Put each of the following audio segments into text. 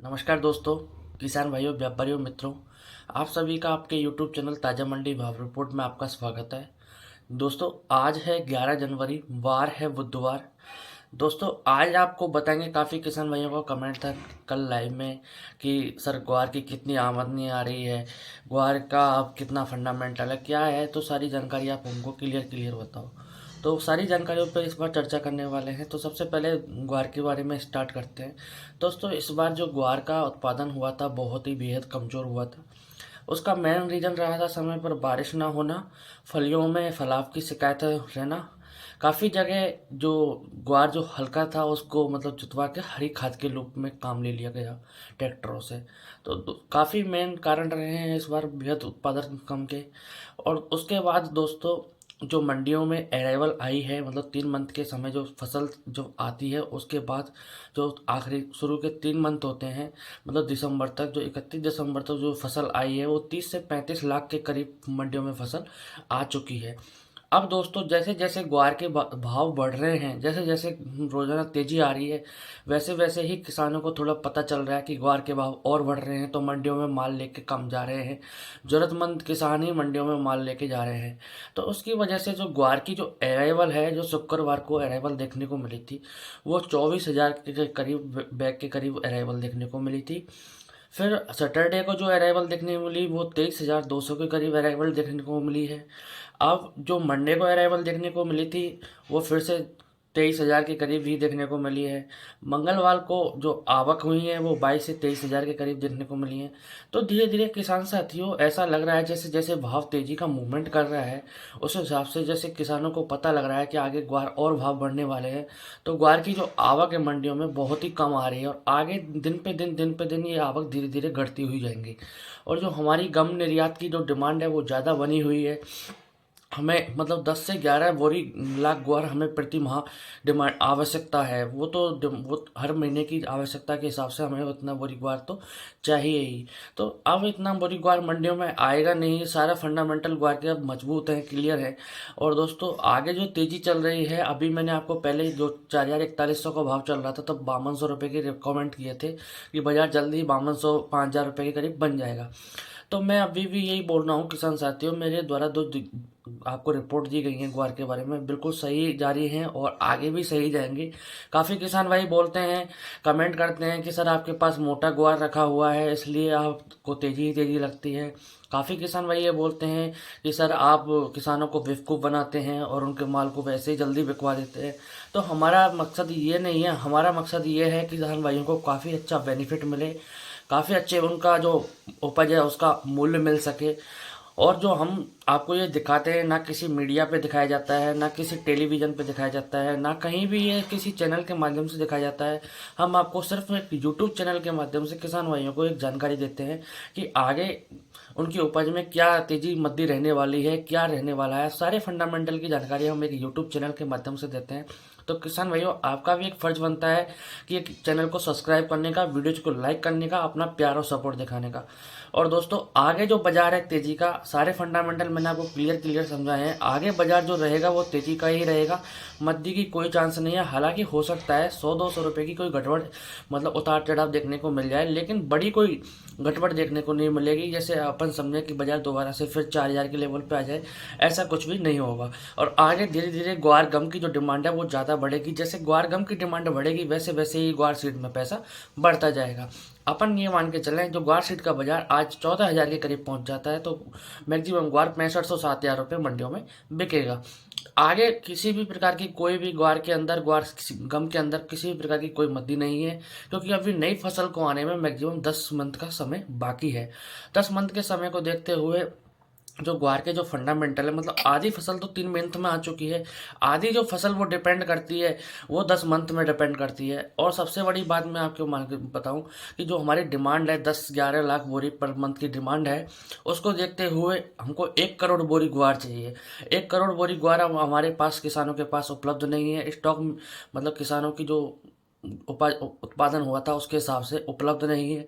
नमस्कार दोस्तों, किसान भाइयों, व्यापारियों, मित्रों। आप सभी का आपके यूट्यूब चैनल ताज़ा मंडी भाव रिपोर्ट में आपका स्वागत है। दोस्तों, आज है 11 जनवरी, वार है बुधवार। दोस्तों, आज आपको बताएंगे, काफ़ी किसान भाइयों का कमेंट था कल लाइव में कि सर ग्वार की कितनी आमदनी आ रही है, ग्वार का अब कितना फंडामेंटल है, क्या है। तो सारी जानकारी आप हमको क्लियर क्लियर बताओ। तो सारी जानकारियों पर इस बार चर्चा करने वाले हैं। तो सबसे पहले ग्वार के बारे में स्टार्ट करते हैं। दोस्तों, इस बार जो ग्वार का उत्पादन हुआ था बहुत ही बेहद कमज़ोर हुआ था। उसका मेन रीज़न रहा था समय पर बारिश ना होना, फलियों में फलाव की शिकायत रहना। काफ़ी जगह जो ग्वार जो हल्का था उसको जुतवा के हरी खाद के रूप में काम ले लिया गया ट्रैक्टरों से। तो काफ़ी मेन कारण रहे हैं इस बार बेहद उत्पादन कम के। और उसके बाद दोस्तों, जो मंडियों में अराइवल आई है, 3 मंथ के समय जो फसल जो आती है, उसके बाद जो आखिरी शुरू के 3 मंथ होते हैं, दिसंबर तक, जो 31 दिसंबर तक जो फसल आई है वो 30 से 35 लाख के करीब मंडियों में फसल आ चुकी है। अब दोस्तों, जैसे जैसे ग्वार के भाव बढ़ रहे हैं, जैसे जैसे रोजाना तेजी आ रही है, वैसे वैसे ही किसानों को थोड़ा पता चल रहा है कि ग्वार के भाव और बढ़ रहे हैं, तो मंडियों में माल लेके कम जा रहे हैं। जरूरतमंद किसान ही मंडियों में माल लेके जा रहे हैं। तो उसकी वजह से जो ग्वार की जो अराइवल है, जो शुक्रवार को अराइवल देखने को मिली थी, वो 24,000 के करीब बैग के करीब अराइवल देखने को मिली थी। फिर सैटरडे को जो अराइवल देखने को मिली वो 23,200 के करीब अराइवल देखने को मिली है। अब जो मंडे को अराइवल देखने को मिली थी वो फिर से 23,000 के करीब ही देखने को मिली है। मंगलवार को जो आवक हुई है वो 22 से 23,000 के करीब देखने को मिली है। तो धीरे धीरे किसान साथियों, ऐसा लग रहा है जैसे जैसे भाव तेजी का मूवमेंट कर रहा है, उस हिसाब से जैसे किसानों को पता लग रहा है कि आगे ग्वार और भाव बढ़ने वाले हैं। तो ग्वार की जो आवक है मंडियों में बहुत ही कम आ रही है, और आगे दिन पे दिन ये आवक धीरे धीरे घटती हुई जाएंगी। और जो हमारी गम निर्यात की जो डिमांड है वो ज़्यादा बनी हुई है। हमें 10 से 11 बोरी लाख ग्वार हमें प्रति माह डिमांड आवश्यकता है। वो हर महीने की आवश्यकता के हिसाब से हमें उतना बोरी ग्वार तो चाहिए ही। तो अब इतना बोरी ग्वार मंडियों में आएगा नहीं। सारा फंडामेंटल ग्वार के अब मजबूत है, क्लियर है। और दोस्तों, आगे जो तेजी चल रही है, अभी मैंने आपको पहले जो 4,4100 का भाव चल रहा था तब 5200 रुपये के रिकमेंड किए थे कि बाजार जल्दी ही 5200-5000 रुपये के करीब बन जाएगा। तो मैं अभी भी यही बोल रहा हूँ किसान साथियों, मेरे द्वारा आपको रिपोर्ट दी गई है ग्वार के बारे में, बिल्कुल सही जा रही हैं और आगे भी सही जाएंगी। काफ़ी किसान भाई बोलते हैं, कमेंट करते हैं कि सर आपके पास मोटा ग्वार रखा हुआ है इसलिए आपको तेजी ही तेजी लगती है। काफ़ी किसान भाई ये बोलते हैं कि सर आप किसानों को बेवकूफ़ बनाते हैं और उनके माल को वैसे ही जल्दी बिकवा देते हैं। तो हमारा मकसद ये नहीं है, हमारा मकसद ये है कि किसान भाइयों को काफ़ी अच्छा बेनिफिट मिले, काफ़ी अच्छे उनका जो उपज है उसका मूल्य मिल सके। और जो हम आपको ये दिखाते हैं, ना किसी मीडिया पे दिखाया जाता है, ना किसी टेलीविज़न पे दिखाया जाता है, ना कहीं भी ये किसी चैनल के माध्यम से दिखाया जाता है। हम आपको सिर्फ एक यूट्यूब चैनल के माध्यम से किसान भाइयों को एक जानकारी देते हैं कि आगे उनकी उपज में क्या तेजी मंदी रहने वाली है, क्या रहने वाला है। सारे फंडामेंटल की जानकारी हम एक यूट्यूब चैनल के माध्यम से देते हैं। तो किसान भाइयों, आपका भी एक फर्ज बनता है कि एक चैनल को सब्सक्राइब करने का, वीडियोज को लाइक करने का, अपना प्यार और सपोर्ट दिखाने का। और दोस्तों, आगे जो बाजार है तेजी का, सारे फंडामेंटल मैंने आपको क्लियर क्लियर समझाए हैं। आगे बाजार जो रहेगा वो तेजी का ही रहेगा, मंदी की कोई चांस नहीं है। हालांकि हो सकता है 100-200 रुपये की कोई गड़बड़, उतार चढ़ाव देखने को मिल जाए, लेकिन बड़ी कोई गड़बड़ देखने को नहीं मिलेगी। जैसे अपन समझे कि बाजार दोबारा से फिर 4,000 के लेवल पे आ जाए, ऐसा कुछ भी नहीं होगा। और आगे धीरे धीरे ग्वार गम की जो डिमांड है वो ज़्यादा बढ़ेगी। जैसे ग्वार गम की डिमांड बढ़ेगी वैसे वैसे ही ग्वार सीड में पैसा बढ़ता जाएगा। अपन ये मान के चलें, जो ग्वार सीड का बाजार आज 14,000 के करीब पहुंच जाता है, तो मैक्सिमम ग्वार 6500-7,000 रुपये मंडियों में बिकेगा। आगे किसी भी प्रकार की कोई भी ग्वार के अंदर, गम के अंदर किसी भी प्रकार की कोई मद्दी नहीं है, क्योंकि अभी नई फसल को आने में मैक्सिमम 10 मंथ का समय बाकी है। 10 मंथ के समय को देखते हुए जो ग्वार के जो फंडामेंटल है, आधी फसल तो 3 मंथ में आ चुकी है, आधी जो फसल वो डिपेंड करती है वो 10 मंथ में डिपेंड करती है। और सबसे बड़ी बात मैं आपको मान के बताऊं कि जो हमारी डिमांड है 10-11 लाख बोरी पर मंथ की डिमांड है, उसको देखते हुए हमको 1 करोड़ बोरी ग्वार चाहिए। 1 करोड़ बोरी ग्वार अब हमारे पास, किसानों के पास उपलब्ध नहीं है। स्टॉक किसानों की जो उत्पादन हुआ था उसके हिसाब से उपलब्ध नहीं है।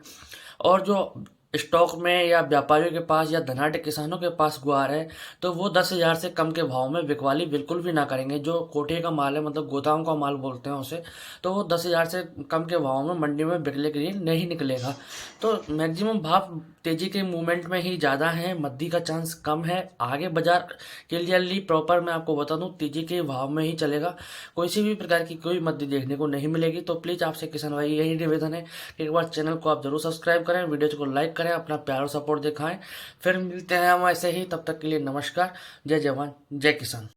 और जो स्टॉक में या व्यापारियों के पास या धनाढ़ किसानों के पास गुआर है तो वो 10,000 से कम के भाव में बिकवाली बिल्कुल भी ना करेंगे। जो कोठे का माल है, मतलब गोदाम का माल बोलते हैं उसे, तो वो 10,000 से कम के भाव में मंडी में बिकने के लिए नहीं निकलेगा। तो मैक्सिमम भाव तेजी के मूवमेंट में ही ज़्यादा है, मद्दी का चांस कम है। आगे बाजार क्लियरली प्रॉपर मैं आपको बता दूं तेजी के भाव में ही चलेगा, कोई सी भी प्रकार की कोई मद्दी देखने को नहीं मिलेगी। तो प्लीज़ आपसे किसान भाई यही निवेदन है कि एक बार चैनल को आप जरूर सब्सक्राइब करें, वीडियो को लाइक करें, अपना प्यार और सपोर्ट दिखाएं। फिर मिलते हैं हम ऐसे ही, तब तक के लिए नमस्कार। जय जवान जय किसान।